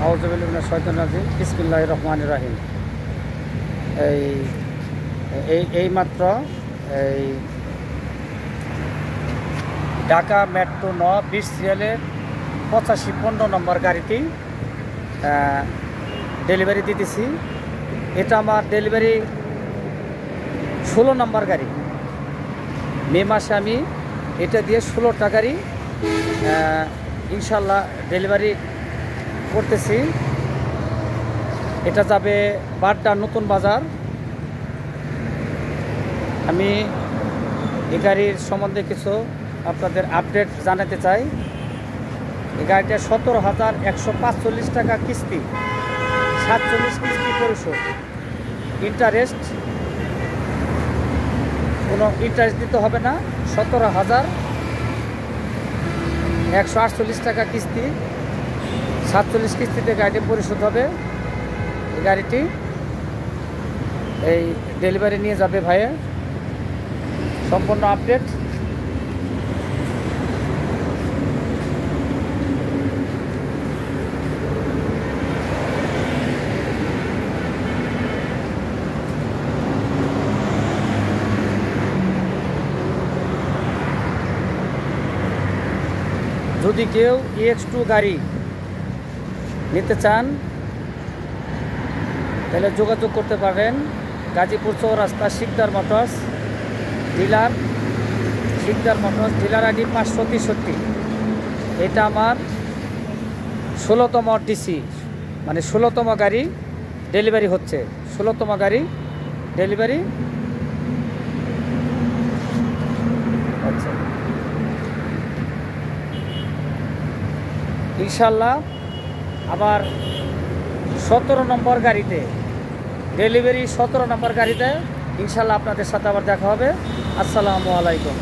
আউযু বিল্লাহি মিনাশ শাইতানির রাজিম। বিসমিল্লাহির রহমানির রহিম। এই মাত্র এই ঢাকা মেট্রো 9 20 সিরিয়ালের 85 নম্বর গাড়িটি ডেলিভারি দিতেছি। এটা আমার ডেলিভারি 16 নম্বর গাড়ি। মে মাসে আমি এটা দিয়ে 16টা গাড়ি ইনশাল্লাহ ডেলিভারি করতেছি। এটা যাবে বাড্ডা নতুন বাজার। আমি এই গাড়ির সম্বন্ধে কিছু আপনাদের আপডেট জানাতে চাই। এই গাড়িটা 17,145 টাকা কিস্তি, 47 কিস্তি পরিশোধ। ইন্টারেস্ট কোনো ইন্টারেস্ট দিতে হবে না। 17,148 টাকা কিস্তি, 47 কিস্তিতে গাড়িটি পরিশোধ হবে। এই গাড়িটি এই ডেলিভারি নিয়ে যাবে ভাইয়া। সম্পূর্ণ আপডেট। যদি কেউ EX2 গাড়ি নিতে চান তাহলে যোগাযোগ করতে পারেন। Gazipur Chourasta Sikder motors dealer, Sikder motors dealer ID 563। এটা আমার 16তম ডিসি, মানে 16তম গাড়ি ডেলিভারি হচ্ছে। 16তম গাড়ি ডেলিভারি হচ্ছে ইনশাল্লাহ। আবার 17 নম্বর গাড়িতে ডেলিভারি, 17 নম্বর গাড়িতে ইনশাল্লাহ আপনাদের সাথে আবার দেখা হবে। আসসালামু আলাইকুম।